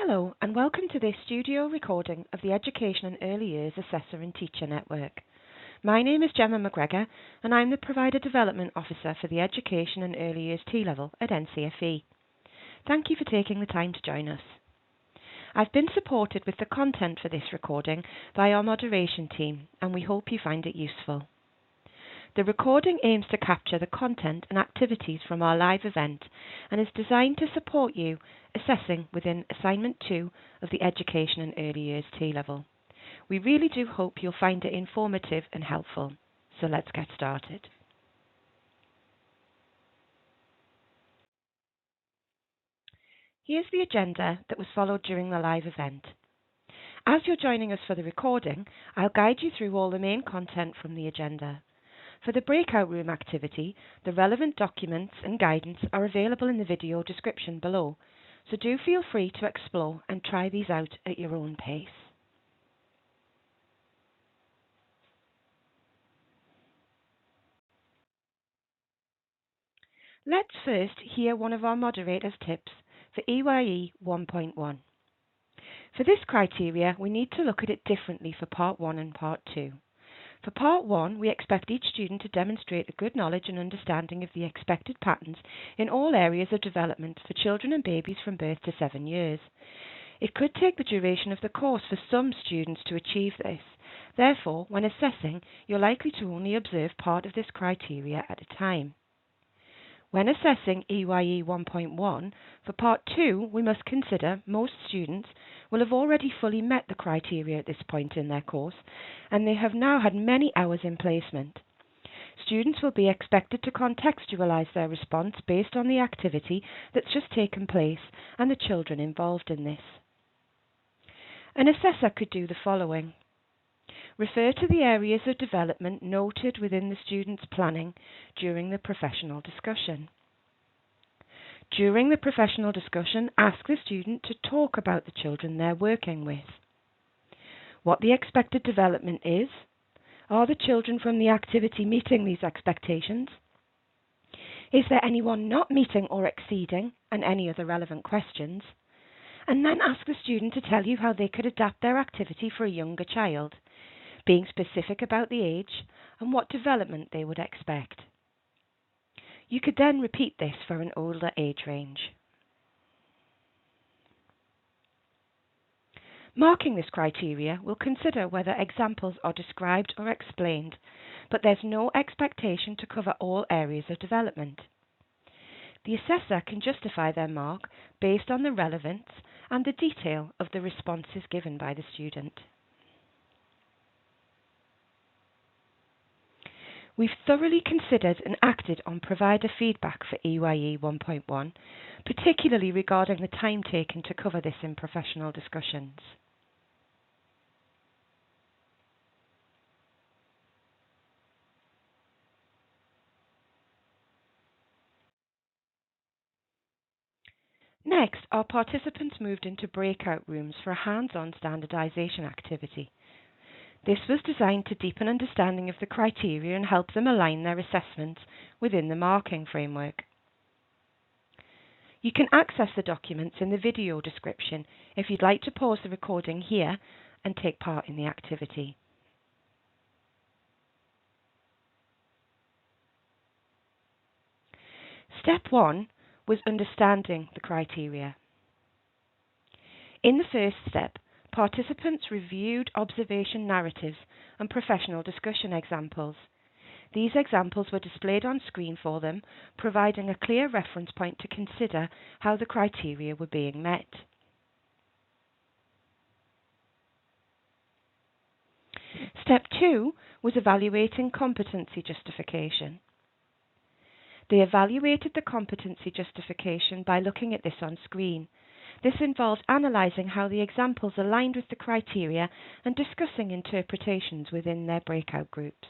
Hello and welcome to this studio recording of the Education and Early Years Assessor and Teacher Network. My name is Gemma McGregor and I'm the Provider Development Officer for the Education and Early Years T-Level at NCFE. Thank you for taking the time to join us. I've been supported with the content for this recording by our moderation team and we hope you find it useful. The recording aims to capture the content and activities from our live event and is designed to support you assessing within Assignment 2 of the Education and Early Years T-Level. We really do hope you'll find it informative and helpful. So let's get started. Here's the agenda that was followed during the live event. As you're joining us for the recording, I'll guide you through all the main content from the agenda. For the breakout room activity, the relevant documents and guidance are available in the video description below, so do feel free to explore and try these out at your own pace. Let's first hear one of our moderators' tips for EYE 1.1. For this criteria, we need to look at it differently for Part 1 and Part 2. For Part 1, we expect each student to demonstrate a good knowledge and understanding of the expected patterns in all areas of development for children and babies from birth to 7 years. It could take the duration of the course for some students to achieve this. Therefore, when assessing, you're likely to only observe part of this criteria at a time. When assessing EYE 1.1, for Part 2, we must consider most students will have already fully met the criteria at this point in their course, and they have now had many hours in placement. Students will be expected to contextualise their response based on the activity that's just taken place and the children involved in this. An assessor could do the following. Refer to the areas of development noted within the student's planning during the professional discussion. During the professional discussion, ask the student to talk about the children they're working with. What the expected development is. Are the children from the activity meeting these expectations? Is there anyone not meeting or exceeding, and any other relevant questions? And then ask the student to tell you how they could adapt their activity for a younger child, being specific about the age and what development they would expect. You could then repeat this for an older age range. Marking this criteria, we'll consider whether examples are described or explained, but there's no expectation to cover all areas of development. The assessor can justify their mark based on the relevance and the detail of the responses given by the student. We've thoroughly considered and acted on provider feedback for EYE 1.1, particularly regarding the time taken to cover this in professional discussions. Next, our participants moved into breakout rooms for a hands-on standardization activity. This was designed to deepen understanding of the criteria and help them align their assessments within the marking framework. You can access the documents in the video description if you'd like to pause the recording here and take part in the activity. Step 1 was understanding the criteria. In the first step, participants reviewed observation narratives and professional discussion examples. These examples were displayed on screen for them, providing a clear reference point to consider how the criteria were being met. Step 2 was evaluating competency justification. They evaluated the competency justification by looking at this on screen. This involved analysing how the examples aligned with the criteria and discussing interpretations within their breakout groups.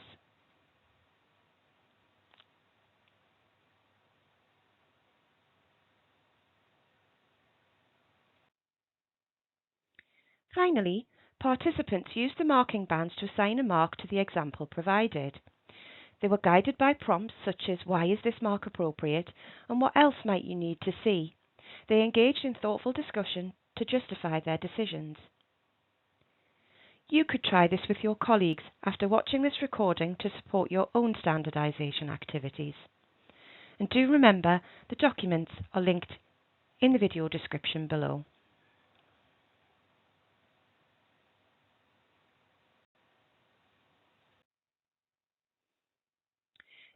Finally, participants used the marking bands to assign a mark to the example provided. They were guided by prompts such as why is this mark appropriate and what else might you need to see. They engaged in thoughtful discussion to justify their decisions. You could try this with your colleagues after watching this recording to support your own standardization activities. And do remember, the documents are linked in the video description below.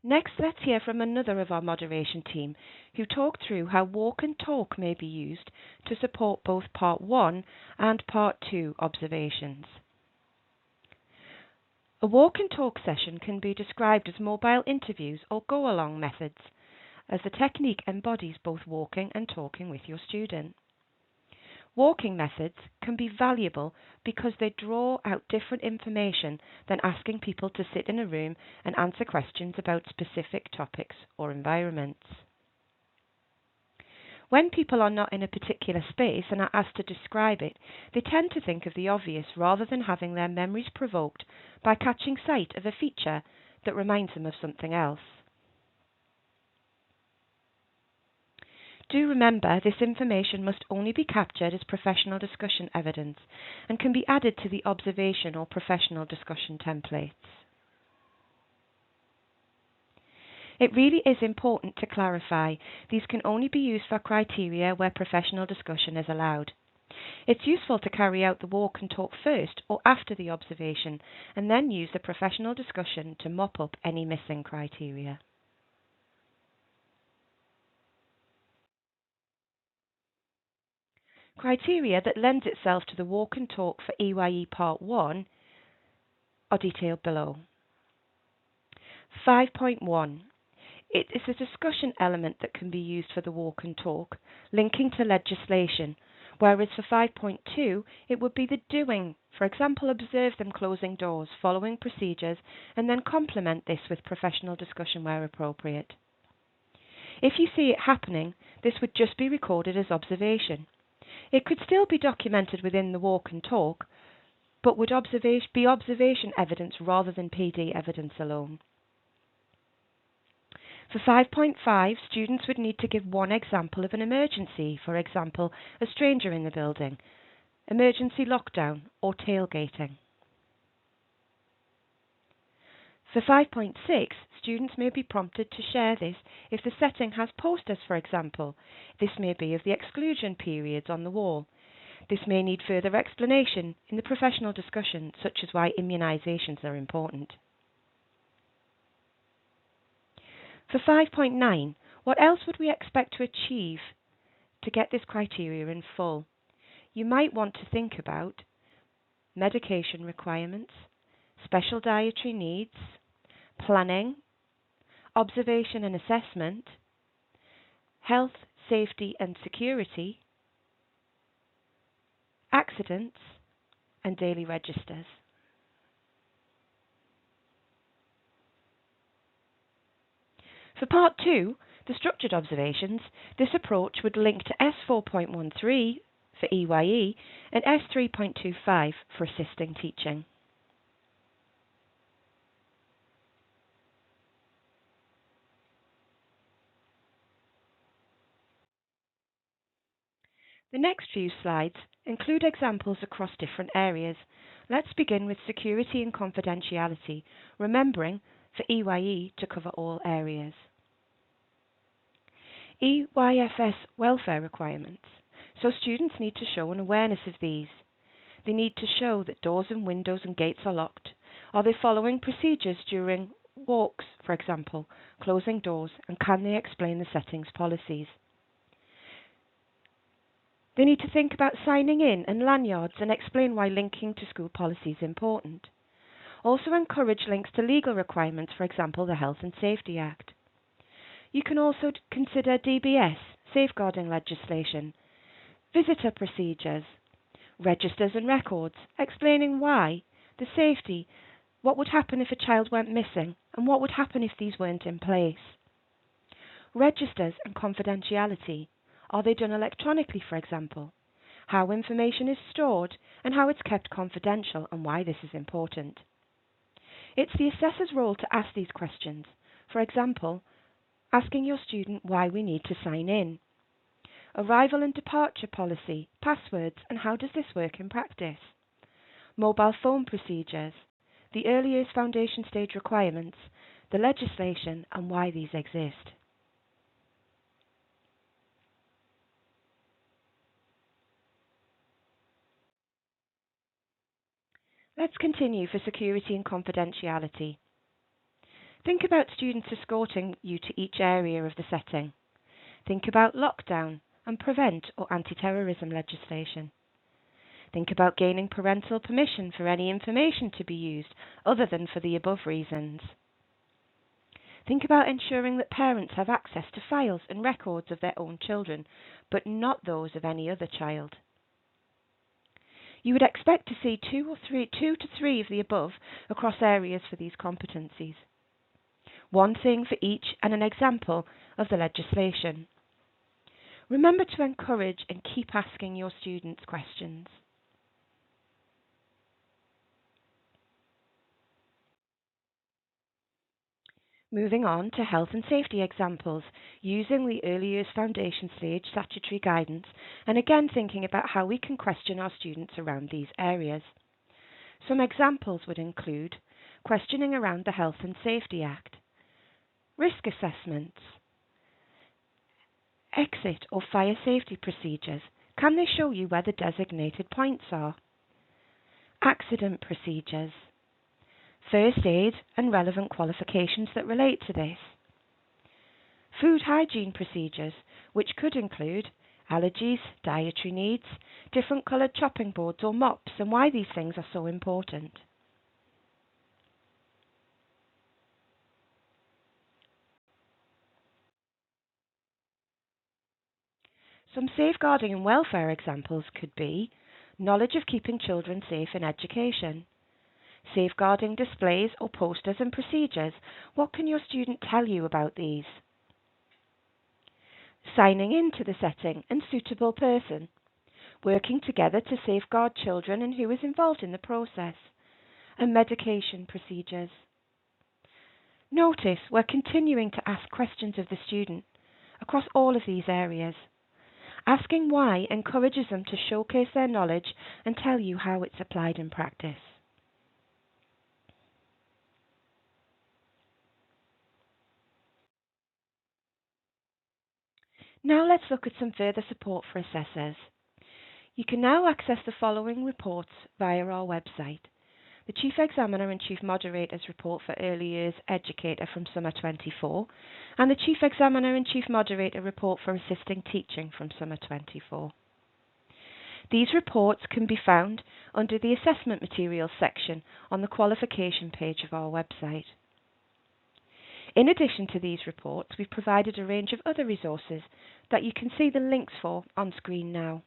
Next, let's hear from another of our moderation team who talked through how walk and talk may be used to support both Part 1 and Part 2 observations. A walk and talk session can be described as mobile interviews or go-along methods, as the technique embodies both walking and talking with your student. Walking methods can be valuable because they draw out different information than asking people to sit in a room and answer questions about specific topics or environments. When people are not in a particular space and are asked to describe it, they tend to think of the obvious rather than having their memories provoked by catching sight of a feature that reminds them of something else. Do remember, this information must only be captured as professional discussion evidence and can be added to the observation or professional discussion templates. It really is important to clarify these can only be used for criteria where professional discussion is allowed. It's useful to carry out the walk and talk first or after the observation and then use the professional discussion to mop up any missing criteria. Criteria that lends itself to the walk and talk for EYE Part 1 are detailed below. 5.1. It is a discussion element that can be used for the walk and talk, linking to legislation, whereas for 5.2 it would be the doing. For example, observe them closing doors, following procedures, and then complement this with professional discussion where appropriate. If you see it happening, this would just be recorded as observation. It could still be documented within the walk and talk, but would be observation evidence rather than PD evidence alone. For 5.5, students would need to give one example of an emergency, for example, a stranger in the building, emergency lockdown, or tailgating. For 5.6, students may be prompted to share this if the setting has posters, for example. This may be of the exclusion periods on the wall. This may need further explanation in the professional discussion, such as why immunisations are important. For 5.9, what else would we expect to achieve to get this criteria in full? You might want to think about medication requirements, special dietary needs, planning, observation and assessment, health, safety and security, accidents, and daily registers. For Part 2, the structured observations, this approach would link to S4.13 for EYE and S3.25 for assisting teaching. The next few slides include examples across different areas. Let's begin with security and confidentiality, remembering for EYE to cover all areas. EYFS welfare requirements. So students need to show an awareness of these. They need to show that doors and windows and gates are locked. Are they following procedures during walks, for example, closing doors, and can they explain the settings policies? They need to think about signing in and lanyards and explain why linking to school policy is important. Also encourage links to legal requirements, for example, the Health and Safety Act. You can also consider DBS, safeguarding legislation, visitor procedures, registers and records, explaining why, the safety, what would happen if a child went missing, and what would happen if these weren't in place. Registers and confidentiality. Are they done electronically, for example? How information is stored and how it's kept confidential and why this is important. It's the assessor's role to ask these questions. For example, asking your student why we need to sign in. Arrival and departure policy, passwords, and how does this work in practice? Mobile phone procedures, the early years foundation stage requirements, the legislation, and why these exist. Let's continue for security and confidentiality. Think about students escorting you to each area of the setting. Think about lockdown and prevent or anti-terrorism legislation. Think about gaining parental permission for any information to be used other than for the above reasons. Think about ensuring that parents have access to files and records of their own children, but not those of any other child. You would expect to see two to three of the above across areas for these competencies. One thing for each and an example of the legislation. Remember to encourage and keep asking your students questions. Moving on to health and safety examples, using the early years foundation stage statutory guidance, and again thinking about how we can question our students around these areas. Some examples would include questioning around the Health and Safety Act, risk assessments, exit or fire safety procedures. Can they show you where the designated points are? Accident procedures, first aid and relevant qualifications that relate to this. Food hygiene procedures, which could include allergies, dietary needs, different coloured chopping boards or mops, and why these things are so important. Some safeguarding and welfare examples could be knowledge of keeping children safe in education, safeguarding displays or posters and procedures. What can your student tell you about these? Signing in to the setting and suitable person, working together to safeguard children and who is involved in the process, and medication procedures. Notice we're continuing to ask questions of the student across all of these areas. Asking why encourages them to showcase their knowledge and tell you how it's applied in practice. Now let's look at some further support for assessors. You can now access the following reports via our website. The Chief Examiner and Chief Moderator's report for Early Years Educator from Summer 24, and the Chief Examiner and Chief Moderator report for Assisting Teaching from Summer 24. These reports can be found under the Assessment Materials section on the qualification page of our website. In addition to these reports, we've provided a range of other resources that you can see the links for on screen now.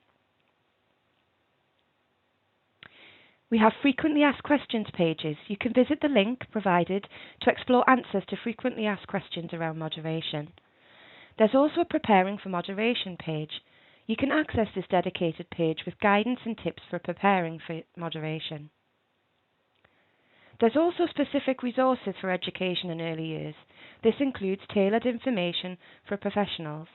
We have frequently asked questions pages. You can visit the link provided to explore answers to frequently asked questions around moderation. There's also a Preparing for Moderation page. You can access this dedicated page with guidance and tips for preparing for moderation. There's also specific resources for education and early years. This includes tailored information for professionals.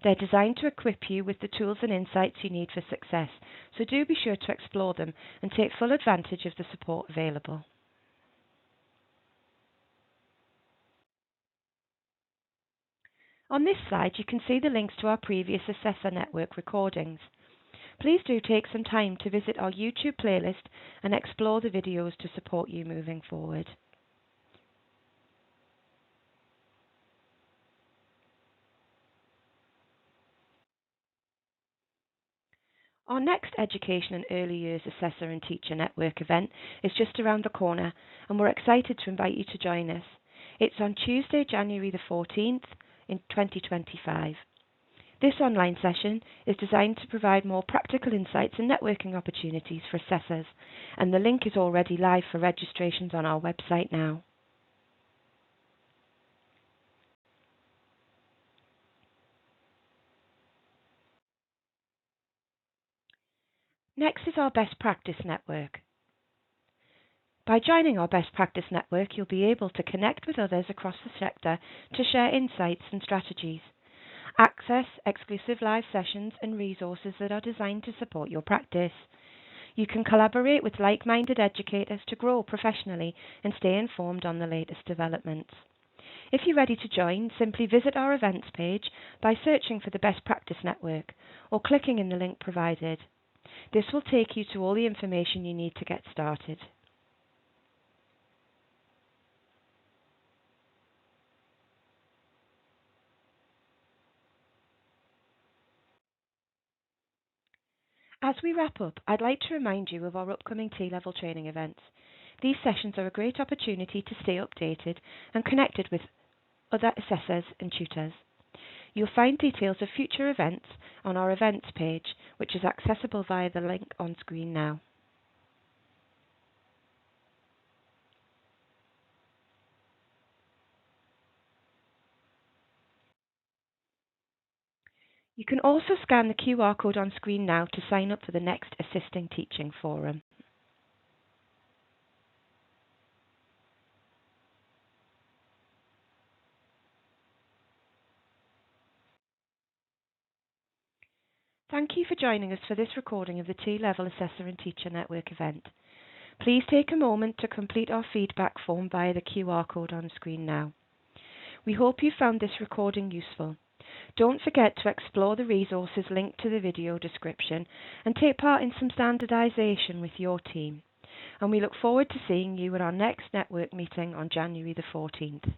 They're designed to equip you with the tools and insights you need for success, so do be sure to explore them and take full advantage of the support available. On this slide, you can see the links to our previous Assessor Network recordings. Please do take some time to visit our YouTube playlist and explore the videos to support you moving forward. Our next Education and Early Years Assessor and Teacher Network event is just around the corner, and we're excited to invite you to join us. It's on Tuesday, January the 14th in 2025. This online session is designed to provide more practical insights and networking opportunities for assessors, and the link is already live for registrations on our website now. Next is our Best Practice Network. By joining our Best Practice Network, you'll be able to connect with others across the sector to share insights and strategies. Access exclusive live sessions and resources that are designed to support your practice. You can collaborate with like-minded educators to grow professionally and stay informed on the latest developments. If you're ready to join, simply visit our events page by searching for the Best Practice Network or clicking in the link provided. This will take you to all the information you need to get started. As we wrap up, I'd like to remind you of our upcoming T-level training events. These sessions are a great opportunity to stay updated and connected with other assessors and tutors. You'll find details of future events on our events page, which is accessible via the link on screen now. You can also scan the QR code on screen now to sign up for the next Assisting Teaching Forum. Thank you for joining us for this recording of the T-Level Assessor and Teacher Network event. Please take a moment to complete our feedback form via the QR code on screen now. We hope you found this recording useful. Don't forget to explore the resources linked to the video description and take part in some standardization with your team. And we look forward to seeing you at our next network meeting on January the 14th.